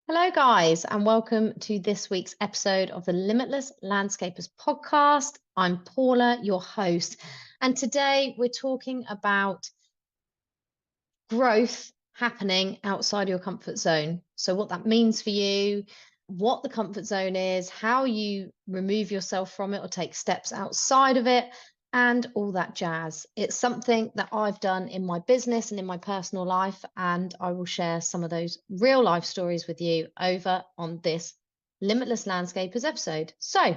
Hello, guys, and welcome to this week's episode of the Limitless Landscapers podcast. I'm Paula, your host, and today we're talking about growth happening outside your comfort zone. So, what that means for you, what the comfort zone is, how you remove yourself from it or take steps outside of it, and all that jazz. It's something that I've done in my business and in my personal life, and I will share some of those real life stories with you over on this Limitless Landscapers episode. So,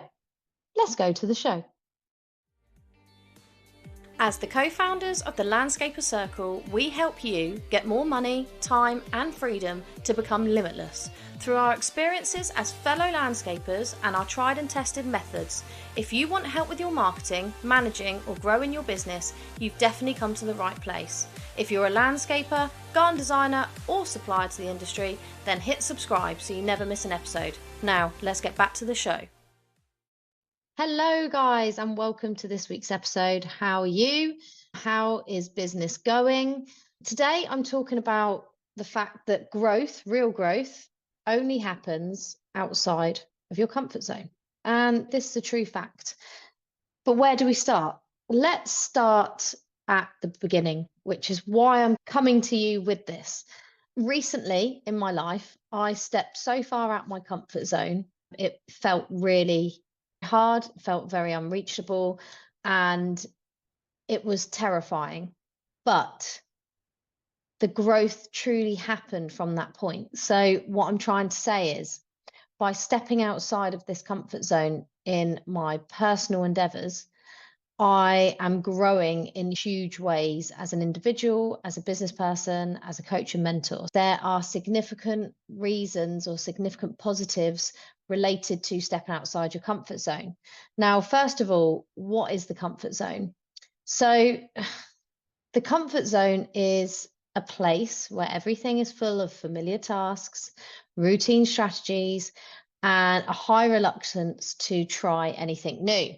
let's go to the show. As the co-founders of the Landscaper Circle, we help you get more money, time and freedom to become limitless through our experiences as fellow landscapers and our tried and tested methods. If you want help with your marketing, managing or growing your business, you've definitely come to the right place. If you're a landscaper, garden designer or supplier to the industry, then hit subscribe so you never miss an episode. Now, let's get back to the show. Hello, guys, and welcome to this week's episode. How are you? How is business going? Today, I'm talking about the fact that growth, real growth, only happens outside of your comfort zone. And this is a true fact. But where do we start? Let's start at the beginning, which is why I'm coming to you with this. Recently in my life, I stepped so far out my comfort zone, it felt really hard, felt very unreachable, and it was terrifying. But the growth truly happened from that point. So, what I'm trying to say is by stepping outside of this comfort zone in my personal endeavors, I am growing in huge ways as an individual, as a business person, as a coach and mentor. There are significant reasons or significant positives related to stepping outside your comfort zone. Now, first of all, what is the comfort zone? So, the comfort zone is a place where everything is full of familiar tasks, routine strategies, and a high reluctance to try anything new.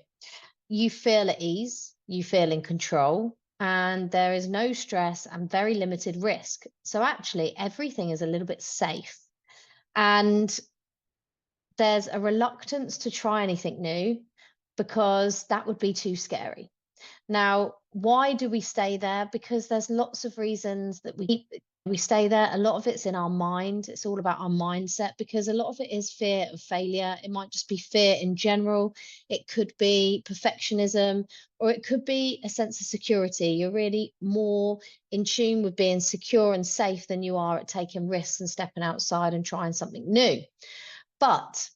You feel at ease, you feel in control, and there is no stress and very limited risk. So actually, everything is a little bit safe. And there's a reluctance to try anything new because that would be too scary. Now, why do we stay there? Because there's lots of reasons that we stay there. A lot of it's in our mind. It's all about our mindset because a lot of it is fear of failure. It might just be fear in general. It could be perfectionism, or it could be a sense of security. You're really more in tune with being secure and safe than you are at taking risks and stepping outside and trying something new. But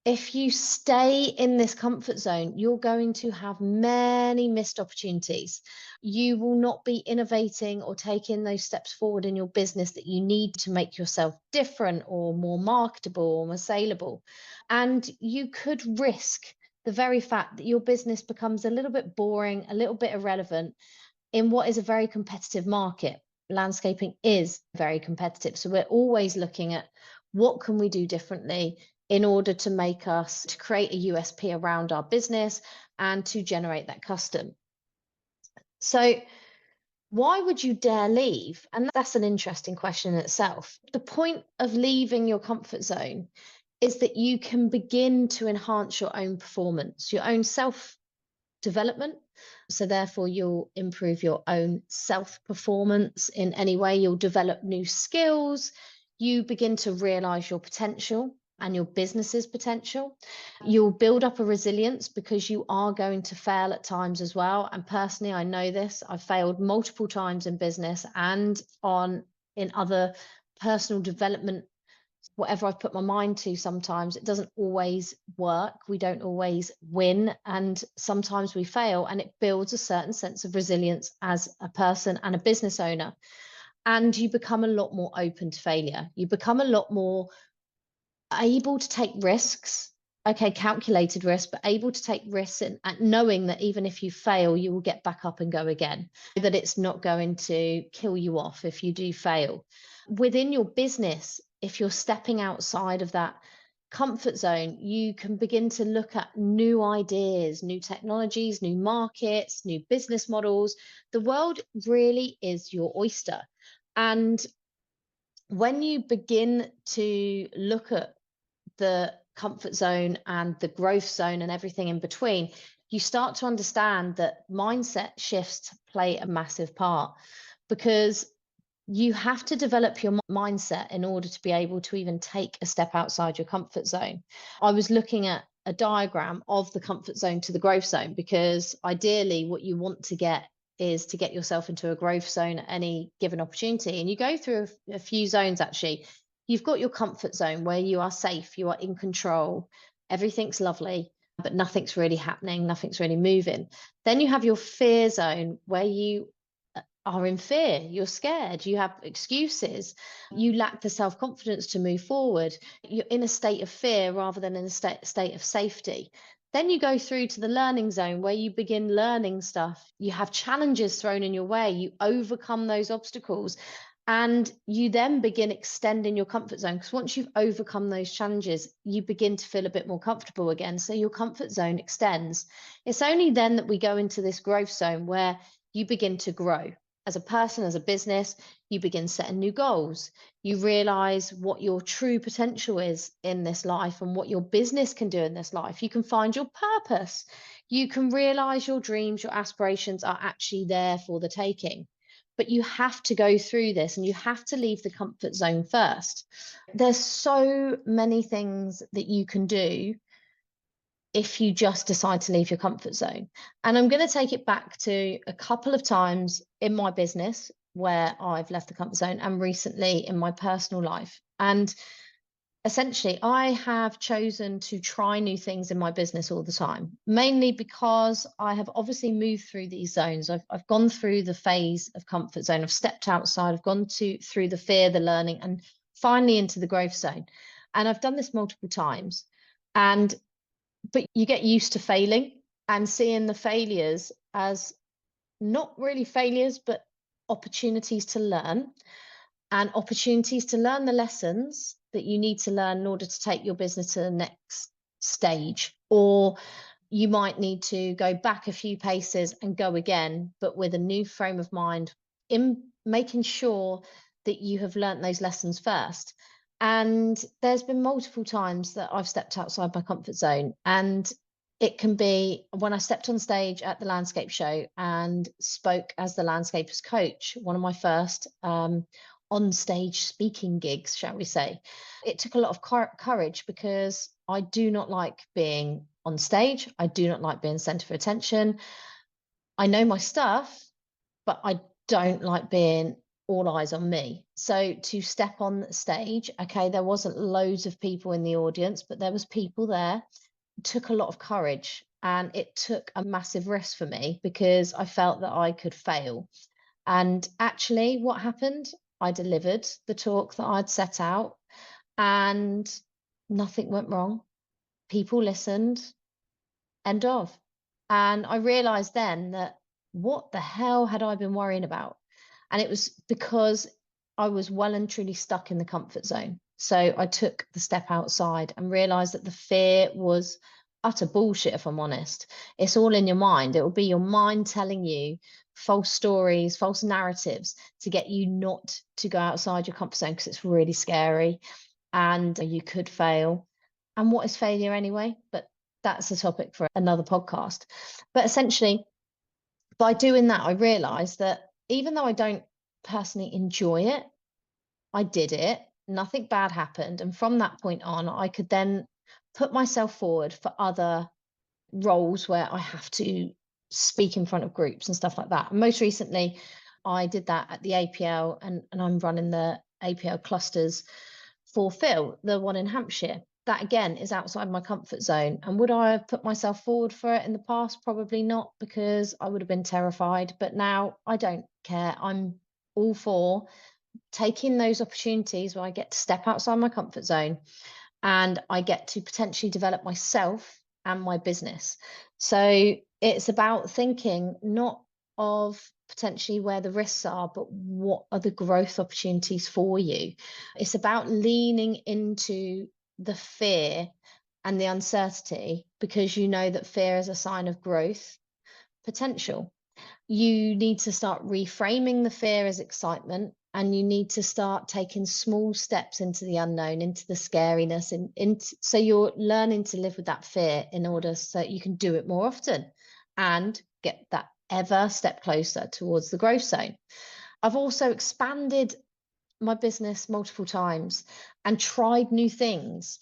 if you stay in this comfort zone, you're going to have many missed opportunities. You will not be innovating or taking those steps forward in your business that you need to make yourself different or more marketable or more saleable. And you could risk the very fact that your business becomes a little bit boring, a little bit irrelevant in what is a very competitive market. Landscaping is very competitive. So we're always looking at what can we do differently in order to make us to create a USP around our business and to generate that custom. So why would you dare leave? And that's an interesting question in itself. The point of leaving your comfort zone is that you can begin to enhance your own performance, your own self development. So therefore you'll improve your own self performance in any way. You'll develop new skills. You begin to realize your potential and your business's potential. You'll build up a resilience because you are going to fail at times as well. And personally, I know this. I've failed multiple times in business and in other personal development. Whatever I've put my mind to, sometimes it doesn't always work. We don't always win, and sometimes we fail, and it builds a certain sense of resilience as a person and a business owner. And you become a lot more open to failure. You become a lot more able to take risks. Okay, calculated risk, but able to take risks and knowing that even if you fail, you will get back up and go again, that it's not going to kill you off if you do fail. Within your business, if you're stepping outside of that comfort zone, you can begin to look at new ideas, new technologies, new markets, new business models. The world really is your oyster. And when you begin to look at the comfort zone and the growth zone and everything in between, you start to understand that mindset shifts play a massive part, because you have to develop your mindset in order to be able to even take a step outside your comfort zone. I was looking at a diagram of the comfort zone to the growth zone, because ideally what you want to get is to get yourself into a growth zone at any given opportunity. And you go through a few zones actually. You've got your comfort zone where you are safe, you are in control, everything's lovely, but nothing's really happening, nothing's really moving. Then you have your fear zone where you are in fear, you're scared, you have excuses, you lack the self-confidence to move forward, you're in a state of fear rather than in a state of safety. Then you go through to the learning zone where you begin learning stuff, you have challenges thrown in your way, you overcome those obstacles, and you then begin extending your comfort zone, because once you've overcome those challenges, you begin to feel a bit more comfortable again, so your comfort zone extends. It's only then that we go into this growth zone where you begin to grow as a person, as a business. You begin setting new goals. You realize what your true potential is in this life and what your business can do in this life. You can find your purpose. You can realize your dreams, your aspirations are actually there for the taking. But you have to go through this and you have to leave the comfort zone first. There's so many things that you can do if you just decide to leave your comfort zone. And I'm going to take it back to a couple of times in my business where I've left the comfort zone, and recently in my personal life. And essentially, I have chosen to try new things in my business all the time, mainly because I have obviously moved through these zones. I've gone through the phase of comfort zone. I've stepped outside. I've gone through the fear, the learning, and finally into the growth zone. And I've done this multiple times. But you get used to failing and seeing the failures as not really failures, but opportunities to learn, and opportunities to learn the lessons that you need to learn in order to take your business to the next stage. Or you might need to go back a few paces and go again, but with a new frame of mind, in making sure that you have learned those lessons first. And there's been multiple times that I've stepped outside my comfort zone. And it can be when I stepped on stage at the landscape show and spoke as the landscaper's coach, one of my first on stage speaking gigs, shall we say. It took a lot of courage, because I do not like being on stage. I do not like being center for attention. I know my stuff, but I don't like being all eyes on me. So to step on the stage, okay, there wasn't loads of people in the audience, but there was people there. It took a lot of courage, and it took a massive risk for me, because I felt that I could fail. And actually, what happened? I delivered the talk that I'd set out, and nothing went wrong. People listened, end of. And I realized then that what the hell had I been worrying about? And it was because I was well and truly stuck in the comfort zone. So I took the step outside and realized that the fear was utter bullshit, if I'm honest. It's all in your mind. It will be your mind telling you false stories, false narratives to get you not to go outside your comfort zone, because it's really scary and you could fail. And what is failure anyway? But that's a topic for another podcast. But essentially, by doing that, I realized that even though I don't personally enjoy it, I did it, nothing bad happened. And from that point on, I could then put myself forward for other roles where I have to speak in front of groups and stuff like that. And most recently, I did that at the APL, and I'm running the APL clusters for Phil, the one in Hampshire. That again is outside my comfort zone. And would I have put myself forward for it in the past? Probably not, because I would have been terrified. But now I don't care. I'm all for taking those opportunities where I get to step outside my comfort zone and I get to potentially develop myself and my business. So it's about thinking not of potentially where the risks are, but what are the growth opportunities for you. It's about leaning into the fear and the uncertainty, because you know that fear is a sign of growth potential. You need to start reframing the fear as excitement, and you need to start taking small steps into the unknown, into the scariness, and so you're learning to live with that fear in order so you can do it more often and get that ever step closer towards the growth zone. I've also expanded my business multiple times and tried new things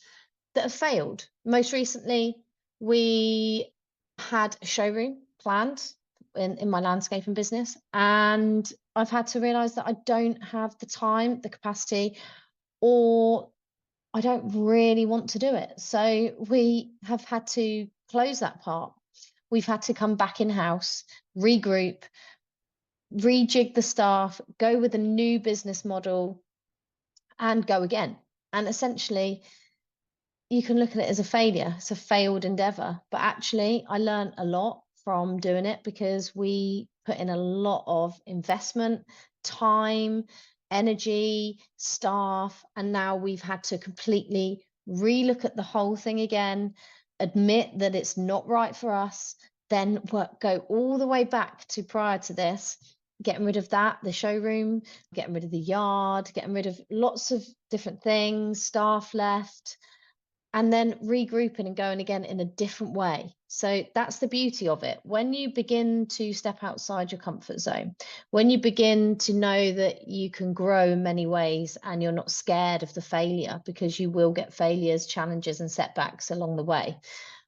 that have failed. Most recently, we had a showroom planned in my landscaping business, and I've had to realize that I don't have the time, the capacity, or I don't really want to do it. So we have had to close that part. We've had to come back in-house, regroup, rejig the staff, go with a new business model, and go again. And essentially, you can look at it as a failure. It's a failed endeavor. But actually, I learned a lot from doing it because we put in a lot of investment, time, energy, staff, and now we've had to completely relook at the whole thing again, admit that it's not right for us, then go all the way back to prior to this, getting rid of that, the showroom, getting rid of the yard, getting rid of lots of different things, staff left, and then regrouping and going again in a different way. So that's the beauty of it. When you begin to step outside your comfort zone, when you begin to know that you can grow in many ways and you're not scared of the failure, because you will get failures, challenges, and setbacks along the way,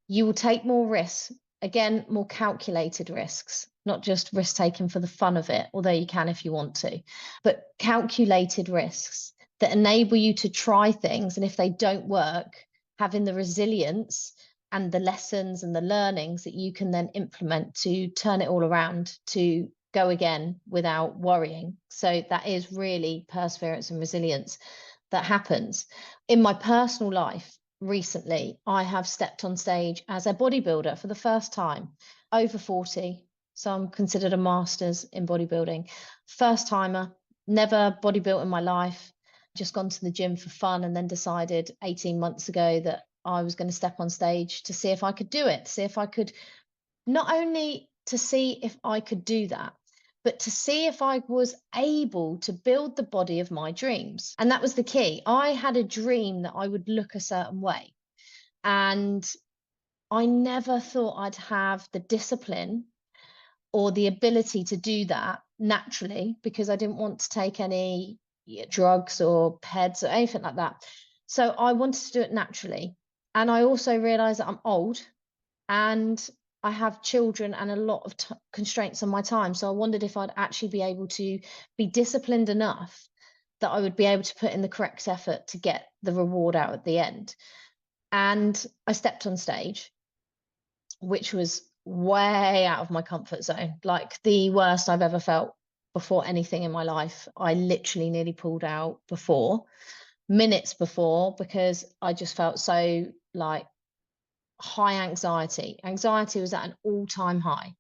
you will take more risks, again, more calculated risks, not just risk taken for the fun of it, although you can if you want to, but calculated risks that enable you to try things. And if they don't work, having the resilience and the lessons and the learnings that you can then implement to turn it all around, to go again without worrying. So that is really perseverance and resilience that happens. In my personal life recently, I have stepped on stage as a bodybuilder for the first time, over 40. So I'm considered a master's in bodybuilding. First timer, never bodybuilt in my life. Just gone to the gym for fun, and then decided 18 months ago that I was going to step on stage to see if I could do it, see if I could, not only to see if I could do that, but to see if I was able to build the body of my dreams. And that was the key. I had a dream that I would look a certain way, and I never thought I'd have the discipline or the ability to do that naturally, because I didn't want to take any drugs or peds or anything like that. So I wanted to do it naturally. And I also realized that I'm old and I have children and a lot of constraints on my time. So I wondered if I'd actually be able to be disciplined enough that I would be able to put in the correct effort to get the reward out at the end. And I stepped on stage, which was way out of my comfort zone, like the worst I've ever felt before anything in my life. I literally nearly pulled out minutes before, because I just felt so like high anxiety. Anxiety was at an all-time high,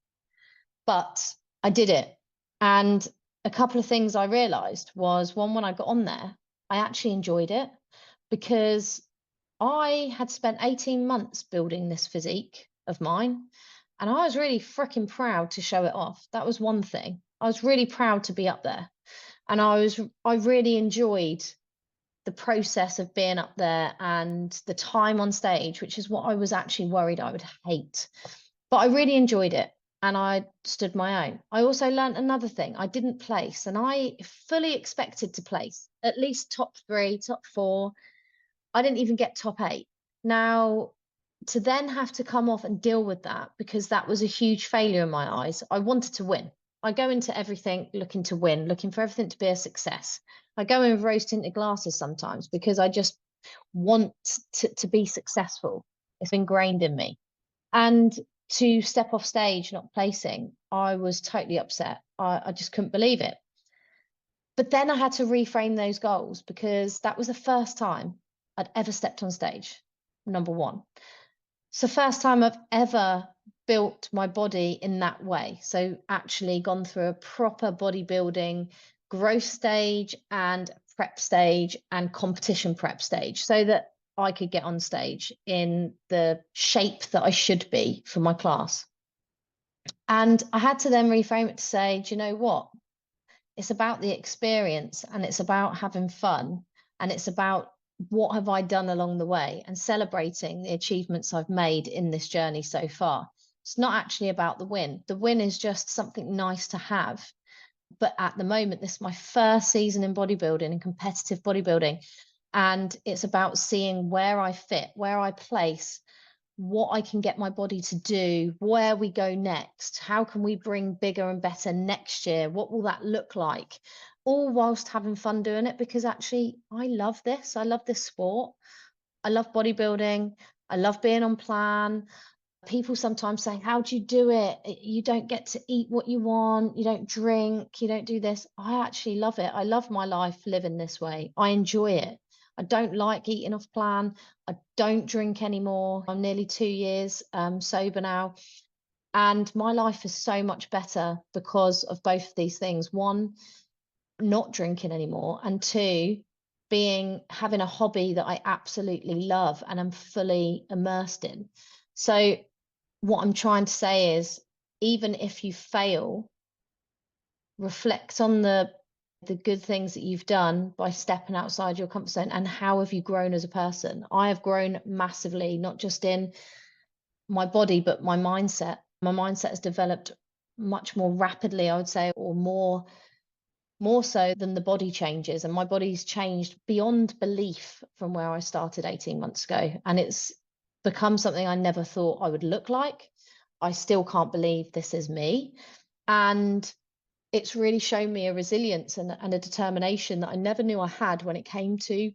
but I did it. And a couple of things I realized was, one, when I got on there, I actually enjoyed it, because I had spent 18 months building this physique of mine, and I was really freaking proud to show it off. That was one thing. I was really proud to be up there. And I really enjoyed the process of being up there and the time on stage, which is what I was actually worried I would hate. But I really enjoyed it, and I stood my own. I also learned another thing. I didn't place, and I fully expected to place at least top 3, top 4. I didn't even get top 8. Now, to then have to come off and deal with that, because that was a huge failure in my eyes. I wanted to win. I go into everything looking to win, looking for everything to be a success. I go in with rose tinted glasses sometimes because I just want to be successful. It's ingrained in me. And to step off stage not placing, I was totally upset. I just couldn't believe it. But then I had to reframe those goals, because that was the first time I'd ever stepped on stage, number one. It's the first time I've ever built my body in that way. So actually gone through a proper bodybuilding growth stage and prep stage and competition prep stage, so that I could get on stage in the shape that I should be for my class. And I had to then reframe it to say, do you know what? It's about the experience, and it's about having fun, and it's about what have I done along the way and celebrating the achievements I've made in this journey so far. It's not actually about the win. The win is just something nice to have. But at the moment, this is my first season in bodybuilding and competitive bodybuilding. And it's about seeing where I fit, where I place, what I can get my body to do, where we go next, how can we bring bigger and better next year, what will that look like, all whilst having fun doing it, because actually I love this. I love this sport. I love bodybuilding. I love being on plan. People sometimes say, how do you do it? You don't get to eat what you want, you don't drink, you don't do this. I actually love it. I love my life living this way. I enjoy it. I don't like eating off plan. I don't drink anymore. I'm nearly 2 years sober now. And my life is so much better because of both of these things. One, not drinking anymore. And two, having a hobby that I absolutely love and I'm fully immersed in. So what I'm trying to say is, even if you fail, reflect on the good things that you've done by stepping outside your comfort zone, and how have you grown as a person. I have grown massively, not just in my body, but my mindset. My mindset has developed much more rapidly, I would say, or more so than the body changes. And my body's changed beyond belief from where I started 18 months ago. And it's become something I never thought I would look like. I still can't believe this is me. And it's really shown me a resilience and a determination that I never knew I had when it came to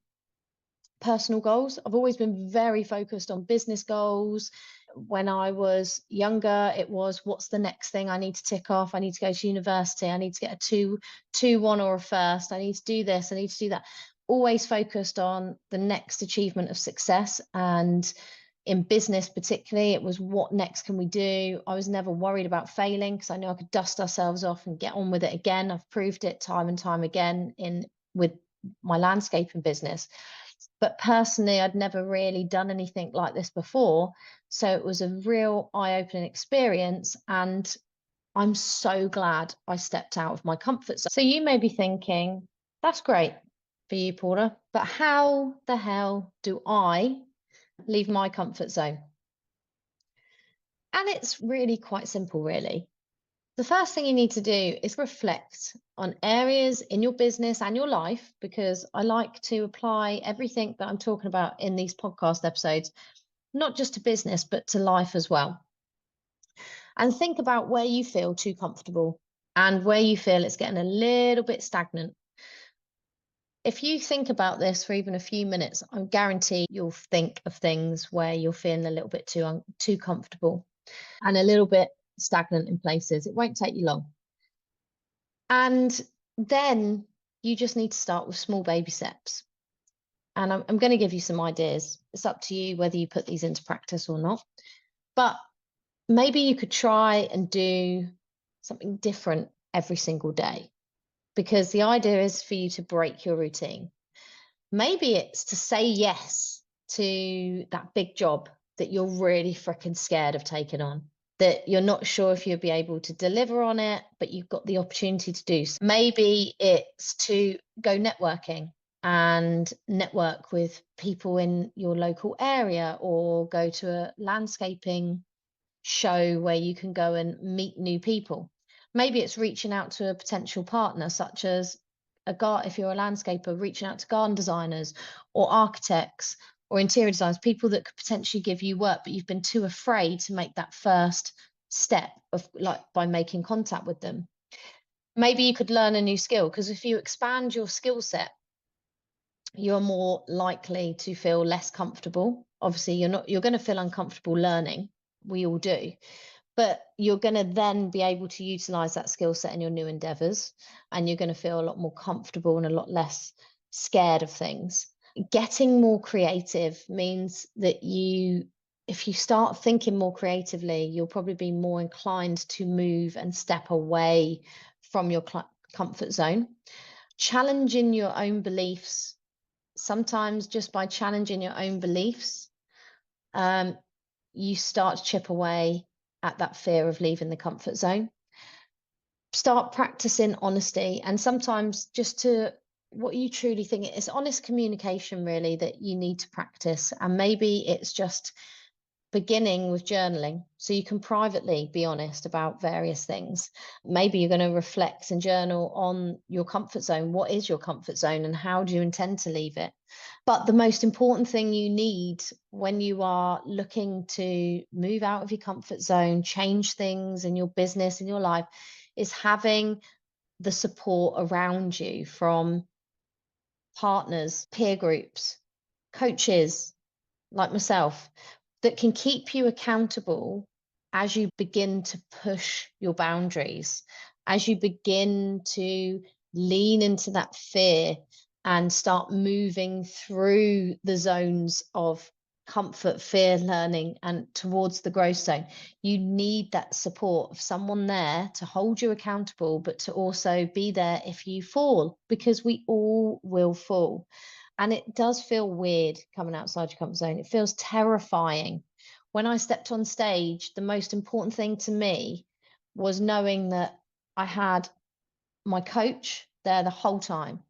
personal goals. I've always been very focused on business goals. When I was younger, it was, what's the next thing I need to tick off? I need to go to university. I need to get a 2-1 or a first. I need to do this. I need to do that. Always focused on the next achievement of success. And in business particularly, it was, what next can we do? I was never worried about failing because I knew I could dust ourselves off and get on with it again. I've proved it time and time again with my landscaping business. But personally, I'd never really done anything like this before. So it was a real eye-opening experience. And I'm so glad I stepped out of my comfort zone. So you may be thinking, that's great for you, Paula, but how the hell do I leave my comfort zone? And it's really quite simple, really. The first thing you need to do is reflect on areas in your business and your life, because I like to apply everything that I'm talking about in these podcast episodes, not just to business, but to life as well. And think about where you feel too comfortable and where you feel it's getting a little bit stagnant. If you think about this for even a few minutes, I guarantee you'll think of things where you're feeling a little bit too comfortable and a little bit stagnant in places. It won't take you long. And then you just need to start with small baby steps. And I'm going to give you some ideas. It's up to you whether you put these into practice or not. But maybe you could try and do something different every single day, because the idea is for you to break your routine. Maybe it's to say yes to that big job that you're really freaking scared of taking on, that you're not sure if you'll be able to deliver on it, but you've got the opportunity to do so. Maybe it's to go networking and network with people in your local area, or go to a landscaping show where you can go and meet new people. Maybe it's reaching out to a potential partner, such as if you're a landscaper, reaching out to garden designers or architects or interior designers, people that could potentially give you work, but you've been too afraid to make that first step of, like, by making contact with them. Maybe you could learn a new skill, because if you expand your skill set, you're more likely to feel less comfortable. Obviously, you're going to feel uncomfortable learning. We all do. But you're going to then be able to utilize that skill set in your new endeavors, and you're going to feel a lot more comfortable and a lot less scared of things. Getting more creative means that if you start thinking more creatively, you'll probably be more inclined to move and step away from your comfort zone. Challenging your own beliefs. Sometimes just by challenging your own beliefs, you start to chip away at that fear of leaving the comfort zone. start practicing honesty, and sometimes just to what you truly think. It's honest communication really that you need to practice, and maybe it's just beginning with journaling so you can privately be honest about various things. Maybe you're going to reflect and journal on your comfort zone. What is your comfort zone and how do you intend to leave it? But the most important thing you need when you are looking to move out of your comfort zone, change things in your business, in your life, is having the support around you from partners, peer groups, coaches like myself, that can keep you accountable as you begin to push your boundaries, as you begin to lean into that fear and start moving through the zones of comfort, fear, learning, and towards the growth zone. You need that support of someone there to hold you accountable, but to also be there if you fall, because we all will fall. And it does feel weird coming outside your comfort zone. It feels terrifying. When I stepped on stage, the most important thing to me was knowing that I had my coach there the whole time.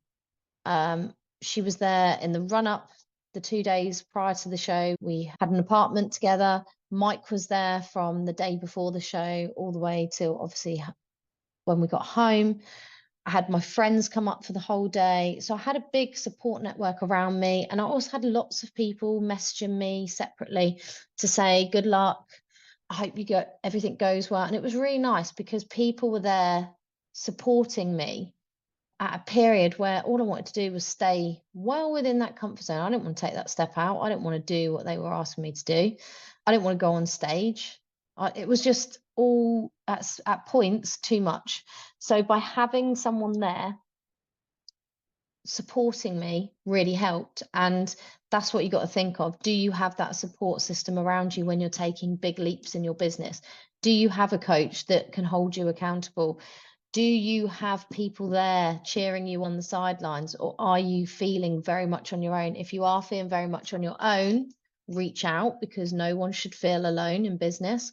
She was there in the run up, the 2 days prior to the show. We had an apartment together. Mike was there from the day before the show all the way till obviously when we got home. I had my friends come up for the whole day. So I had a big support network around me. And I also had lots of people messaging me separately to say, good luck. I hope everything goes well. And it was really nice because people were there supporting me at a period where all I wanted to do was stay well within that comfort zone. I didn't want to take that step out. I didn't want to do what they were asking me to do. I didn't want to go on stage. It was just all at points too much. So by having someone there supporting me really helped. And that's what you got to think of. Do you have that support system around you when you're taking big leaps in your business? Do you have a coach that can hold you accountable? Do you have people there cheering you on the sidelines, or are you feeling very much on your own? If you are feeling very much on your own, reach out, because no one should feel alone in business.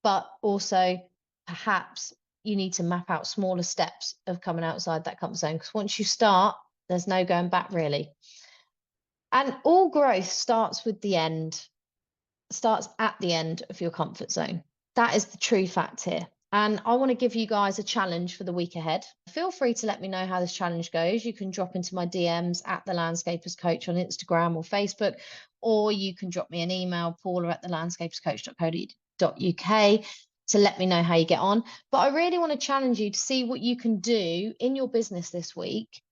But also, perhaps you need to map out smaller steps of coming outside that comfort zone, because once you start, there's no going back really. And all growth starts with the end, starts at the end of your comfort zone. That is the true fact here. And I want to give you guys a challenge for the week ahead. Feel free to let me know how this challenge goes. You can drop into my DMs at The Landscapers Coach on Instagram or Facebook, or you can drop me an email, paula@thelandscaperscoach.co.uk, to let me know how you get on. But I really want to challenge you to see what you can do in your business this week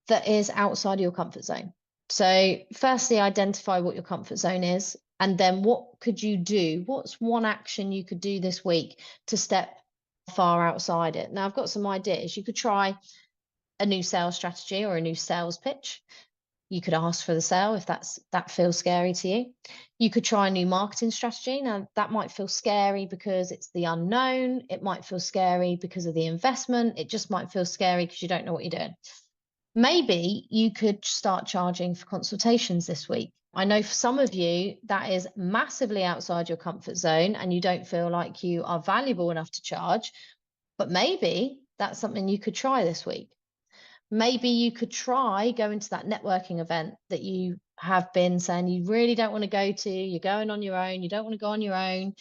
that is outside of your comfort zone. So firstly, identify what your comfort zone is. And then what could you do? What's one action you could do this week to step far outside it? Now, I've got some ideas. You could try a new sales strategy or a new sales pitch. You could ask for the sale if that feels scary to you. You could try a new marketing strategy. Now, that might feel scary because it's the unknown. It might feel scary because of the investment. It just might feel scary because you don't know what you're doing. Maybe you could start charging for consultations this week. I know for some of you, that is massively outside your comfort zone and you don't feel like you are valuable enough to charge, but maybe that's something you could try this week. Maybe you could try going to that networking event that you have been saying you really don't want to go to. You're going on your own. You don't want to go on your own.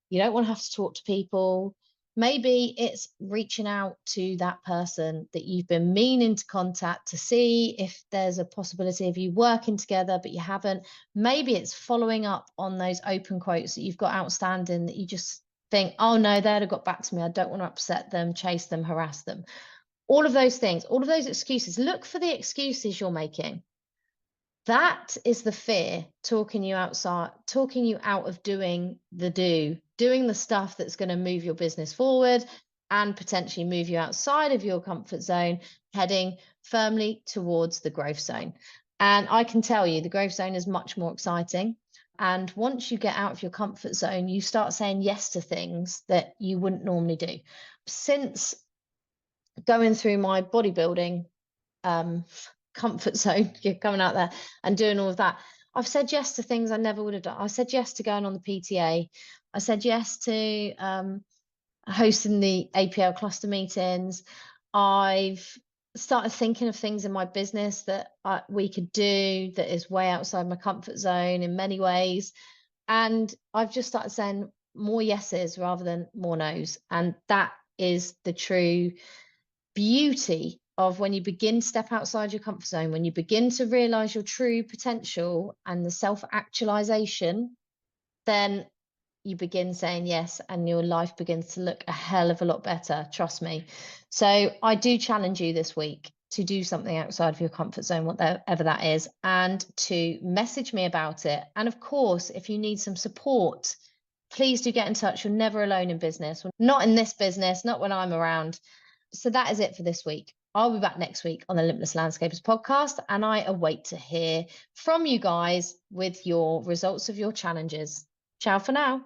You don't want to have to talk to people. Maybe it's reaching out to that person that you've been meaning to contact to see if there's a possibility of you working together, but you haven't. Maybe it's following up on those open quotes that you've got outstanding that you just think, oh no, they'd have got back to me. I don't want to upset them, chase them, harass them. All of those things, all of those excuses. Look for the excuses you're making. That is the fear talking you out of doing the stuff that's going to move your business forward and potentially move you outside of your comfort zone, heading firmly towards the growth zone. And I can tell you the growth zone is much more exciting. And once you get out of your comfort zone, you start saying yes to things that you wouldn't normally do. Since going through my bodybuilding comfort zone, you're coming out there and doing all of that, I've said yes to things I never would have done. I said yes to going on the PTA. I said yes to hosting the APL cluster meetings. I've started thinking of things in my business that we could do that is way outside my comfort zone in many ways. And I've just started saying more yeses rather than more nos. And that is the true beauty of when you begin to step outside your comfort zone, when you begin to realize your true potential and the self-actualization, then you begin saying yes and your life begins to look a hell of a lot better. Trust me. So I do challenge you this week to do something outside of your comfort zone, whatever that is, and to message me about it. And of course, if you need some support, please do get in touch. You're never alone in business. Not in this business, not when I'm around. So that is it for this week. I'll be back next week on the Limitless Landscapers podcast, and I await to hear from you guys with your results of your challenges. Ciao for now.